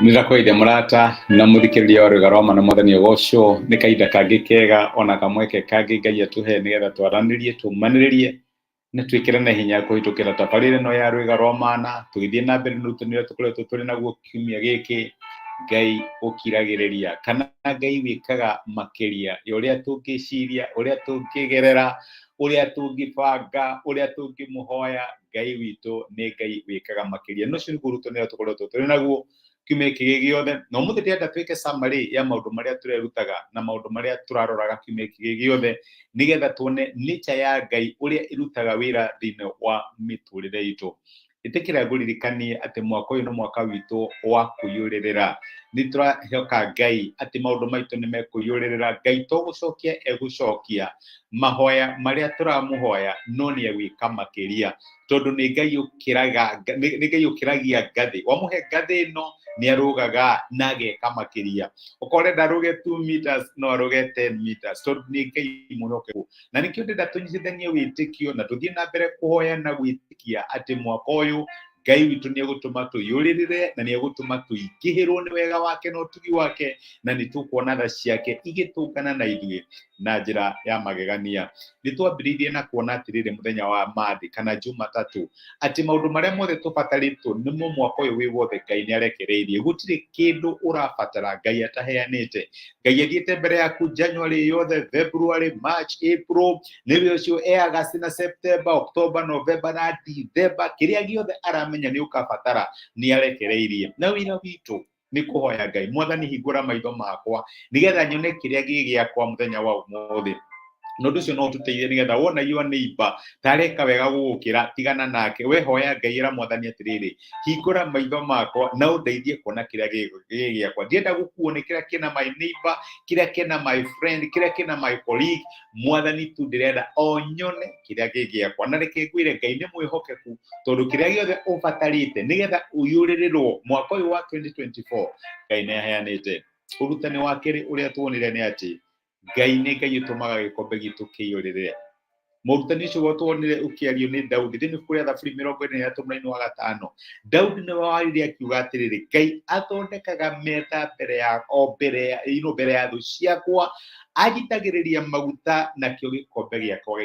Nirakoide murata na muthikiriria wa rwega rwa mana mwathani ogocwo ni kaida kangi kega ona kamweke kangi Ngai atuhe nigetha twaranirie tumaniririe na twikirane hinya kuhitukira tabarire no ya rwega rwa mana tugithie na mbere nurutanire tukoretwo turi naguo kiumia giki Ngai ukĩragĩrĩria kana Ngai wikaga makĩria ya uria tungiciria uria tungigerera uria tungibanga uria tungimuhoya Ngai witũ ni Ngai wikaga makĩria no cio niguo rutanire tukoretwo turi naguo kiumia giki giothe no muthi ndenda twike summary ya maundu maria turerutaga na maundu maria turaroraga kiumia giki giothe nigetha tuone nature ya Ngai uria irutaga wira thĩinĩ wa miturire itu itikira nguririkanie ati mwaka uyu no mwaka witu wa kuyuririra ni turahoka Ngai ati maundu maitu ni mekuyuririra Ngai to gucokia egucokia mahoya maria turamuhoya no ni egwika makĩria tondu ni Ngai ukĩragia ngathi wamuhe ngathi no ni arugaga na ageka makĩria ukorenda aruge 2 meters no aruge 10 meters tondu ni Ngai muhokeku na nikio ndenda tunyitithanie witikio na tuthie na mbere kuhoya na gwitikia ati mwaka uyu Ngai witu ni egutuma tuyuririre na ni egutuma tuingihirwo ni wega wake no tugi wake na ni tukuona tha ciake igitungana na ithuĩ na njira ya magegania ni twambiririe na kuona atirire muthenya wa mathi kana Jumatatu ati maundu maria mothe tubataritwo ni mwaka uyu wi wothe Ngai ni arekereirie gutire kindu urabatara Ngai ataheanite Ngai athiete mbere yaku January yothe February March April niwe ucio August na September October November na December kiria giothe aramenya ni ukabatara ni arekereirie na wira witu ni kuhoya Ngai mwathani hingura maitho makwa nigetha nyone kiria gigiakwa muthenya wa umuthi no nducio no tuteithie nigetha wona your neighbor tareka wega gugukira tigana nake we hoya Ngai ira mwathani atiriri hingura maitho makwa na undeithie kuona kiria gigiakwa ndienda gukuone kiria kina my neighbor kiria kina my friend kiria kina my colleague mwathani tu ndirenda onyone kiria gigiakwa na reke ngwire Ngai ni mwihokeku tondu kiria giothe ubatarite nigetha uyuririrwo mwaka uyu wa 2024 Ngai ni aheanite urutani wa kiri uria tuonire ni ati Ngai ni Ngai utumaga gikombe gitu kiyuririre murutani ucio watuonire ukiario ni Daudi thini kuria thaburi 23:5 Daudi ni waririe akiuga atiriri Ngai athondekaga metha mbere ya thu ciakwa agitagiriria maguta na kio gikombe giakwa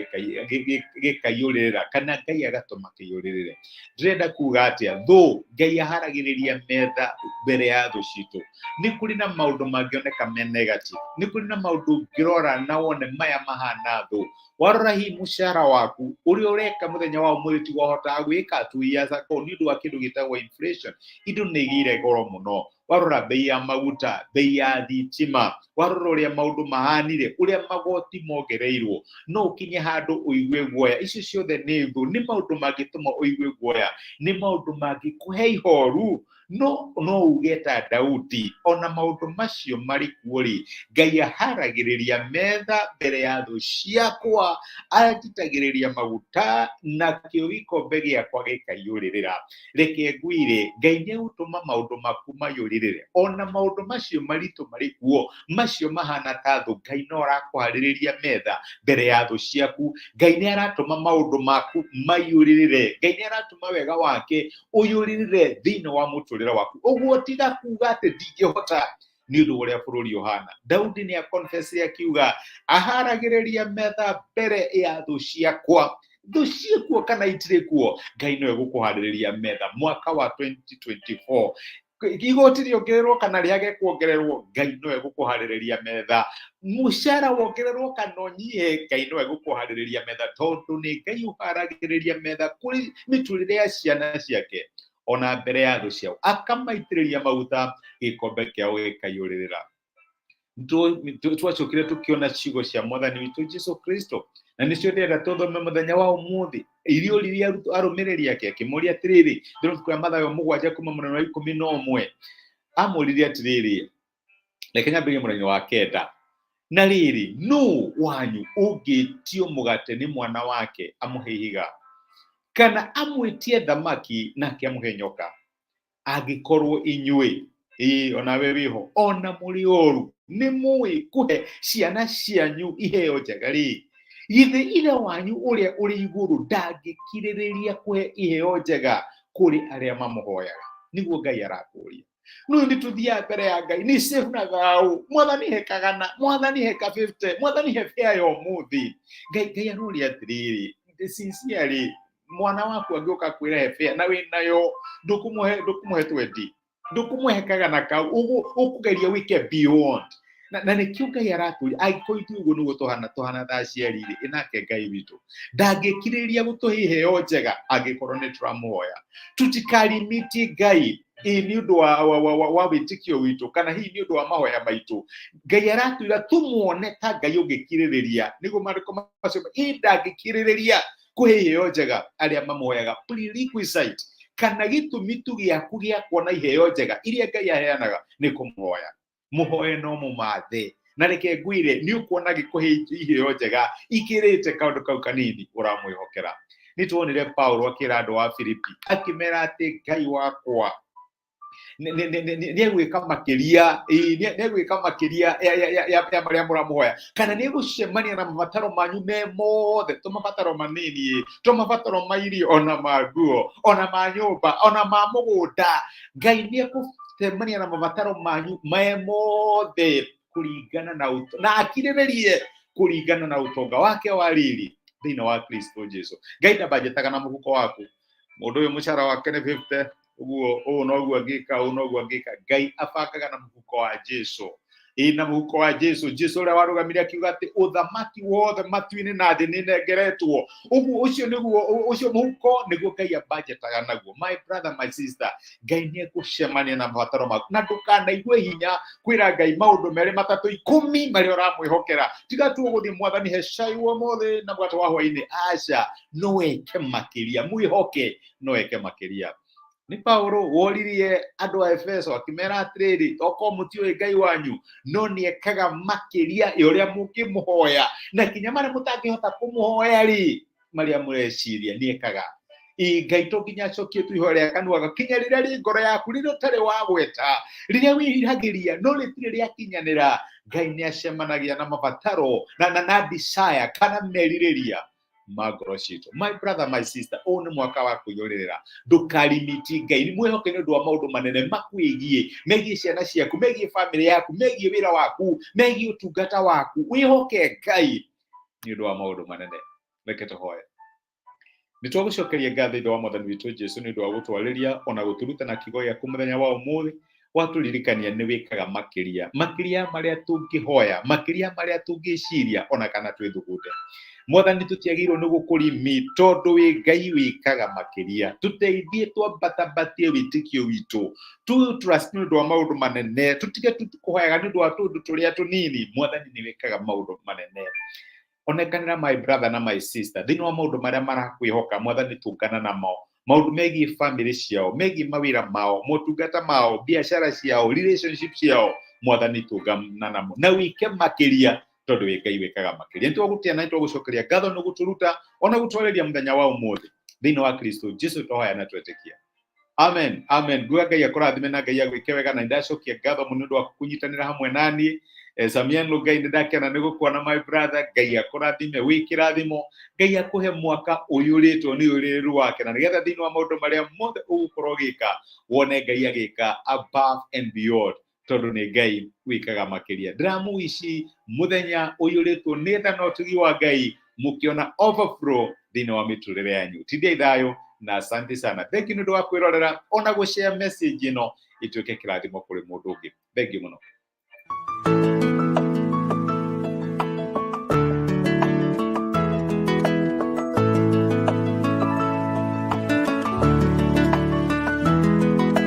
gikayuririra kana Ngai agatuma kiyuririre ndirenda kuga atia thu Ngai aharagiriria metha mbere ya thu citu ni kuri na maundu mangioneka me negative ni kuri na maundu ngirora na wone maya mahana thu warora hi mushara waku uri ureka muthenya wa umuthi ti wahota gwika tu ya sako ni ndu akindu gitagwo inflation indo nigire goro muno warora bei ya maguta bei ya thitima warora uria maundu mahanire uria magoti mongereirwo no ukinye handu uigwe guoya icio ciothe ni thu ni maundu mangituma uigwe guoya ni maundu mangikuhe ihoru no ugeta Daudi ona maundu macio mari kuori Ngai aharagiriria metha mbere ya thu ciakwa agitagiriria maguta na kio gikombe giakwa gikayuririra reke ngwire Ngai ni gutuma maundu maku mayuririre ona maundu macio maritu mari kuo macio mahana ta thu Ngai no arakuhaririria metha mbere ya thu ciaku Ngai ni aratuma maundu maku mayuririre Ngai ni aratuma wega wake uyuririre thĩinĩ wa muturire waku uguo tiga kuga ati ndingihota ni undu uria bururi uhana Daudi ni confess akiuga aharagiriria metha mbere ya thu ciakwa thu ciakwa kana itire kuo Ngai no egukuhaririria metha mwaka wa 2024 igoti riongererwo kana riage kuongererwo Ngai no egukuhaririria metha mushara wongererwo kana onyihe Ngai no egukuhaririria metha tondu ni Ngai uharagiriria metha kuri miturire ya ciana ciake ona mbere ya thu ciao akamaitiriria maguta gikombe kiao gikayuririra twacokire tukiona ciugo cia mwathani witu Jesu Kristo na nicio ndenda tuthome muthenya wa umuthi irio riria arumiriri yake akimuria atiriri ndirwo kwa Mathayo 7:11 amuririe atiriri reke nyambie mũthenya wa kenda na riri no wanyu ungĩtio mugate ni mwana wake amuhe ihiga kana amwitie thamaki nake amuhe nyoka angikorwo inyui ona we wiho ona muri oru ni muwi kuhe ciana cianyu iheo njega ri ithe ire wanyu uria uri iguru ndangikiririria kuhe iheo njega kuri aria mamuhoyaga niguo Ngai arakuria no ndi tuthia mbere ya Ngai ni safe na thau mwathani hekagana mwathani heka 50 mwathani he fair yo muthi Ngai aruri atiriri sincerely mwana waku angioka kwira he fair na we nayo ndukumuhe 20 ndukumuhekaga na kau ukugeria wike beyond na nikio Ngai araturi aikoitu ugo nugo tohana thaciarire inake Ngai witu ndangikiriria gutuhiheo njega angikorwo ni turamuoya tutikalimiti Ngai ni undu wa witikio witu kana hii ni undu wa mahoya maitu Ngai aratwira tumuone ta Ngai ungikiririria nigo mariko macio ndangikiririria kuhiheo njega aria mamuoyaga prerequisite kana gitumi tu giaku gia kuona iheo njega iria Ngai aheanaga ni kumuhoya muhoye no mumathe na reke ngwire ni ukuona gikuheitie iheo njega ikirite kaundu kau kanini uramwihokera ni tuonire Paulo akira andu wa Filipi akimera ati Ngai wakwa niegwika makiria ya maria muramuhoya kana niegucemania na mabataro manyu me mothe mabataro manini mabataro mairio ona maguo ona manyumba ona ma mugunda Ngai niegucemania na mabataro manyu me mothe kuringana na akirĩrĩrie kuringana na utonga wake wa riri thĩinĩ wa Kristo Jesu. Ngai ndabajetaga na mũhuko waku mũndũ ũyũ mũcara wake nĩ 50 uguo noguo angĩka Ngai abakaga na mũhuko wa Jesu na mũhuko wa Jesu ũrĩa warũgamire akiuga atĩ ũthamaki wothe matu-inĩ na thĩ nĩnengeretwo uguo ũcio mũhuko nĩguo Ngai abajetaga naguo. My brother, my sister, Ngai nĩegũcemania na mabataro maku na ndũkanaigue hinya kwĩra Ngai maũndũ merĩ matatũ 10 marĩa ũramwĩhokera tiga tu gũthiĩ mwathani he cai ũmũthĩ na mũgate wa hwaĩ-inĩ aca no eke makĩria mwĩhoke no eke makĩria. Ni Paulo woririe andu a Efeso akimera atiriri oko mutio Ngai wanyu no ni ekaga makĩria yoria mukimuhoya na kinya mara mutangihota kumuhoya ri maria mureciria ni ekaga Ngai to kinya cokie tu ihoya kanuaga kinya riria ri ngoro yaku riria utari wa gweta riria wihiragiria no ritire ria kinyanira Ngai ni acemanagia na mabataro na desire kana meririria magoro cito. My brother, my sister, one mwaka wa kuyorera ndukalimiti Ngai ni mwihoke ni undu wa maundu manene makwigie megie ciana ciaku megie family yaku megie wira waku megie utungata waku wihoke Ngai ni undu wa maundu manene. Reke tuhoye. Nitwagucokeria ngatho ithe wa mwathani witu Jesu ni undu wa gutwariria ona guturuta na kigo ya kumuthenya wa umuthi waturirikania ni wikaga makiria maria tungihoya makiria maria tungiciria ona kana twithugunde. Mwathani tutiagirwo ni gukurimi tondu wi Ngai wikaga makiria tuteithie twambatabatie witikio witu tu trust ni undu wa maundu manene tutige tukuhoyaga ni undu wa tundu turia tunini. Mwathani ni wikaga maundu manene. Onekanira my brother na my sister thini wa maundu maria marakwihoka Mwathani tungana namo maundu megie family ciao megie mawira mao motungata mao biashara ciao relationship ciao Mwathani tungana namo na wike makiria tondu wi Ngai wikaga makiria. Nitwagutia na nitwagucokeria ngatho no guturuta ona gutwariria muthenya wa umuthi thini wa Kristo Jesu twahoya na twetikia. Amen, amen. Gua Ngai akurathime na Ngai agwike wega na ndacokia ngatho muno ndu wa kunyitanira hamwe nani Samiano Ngai ndakena nigukuona my brother. Ngai akurathime wikirathimo Ngai akuhe mwaka uyuritwo ni uriru wake na nigetha thini wa maundu maria mothe ugukorwo gika wone Ngai agika above and beyond tondu ni Ngai wikaga makiria. Dramu ici muthenya uyuritwo ni thana utugi wa Ngai mukiona overflow thini wa miturire yanyu. Tithia thayo na asante sana. Thank you ndu wa kwirorera ona go share message ino ituike kirathimo kuri mundu ungi. Thank you muno.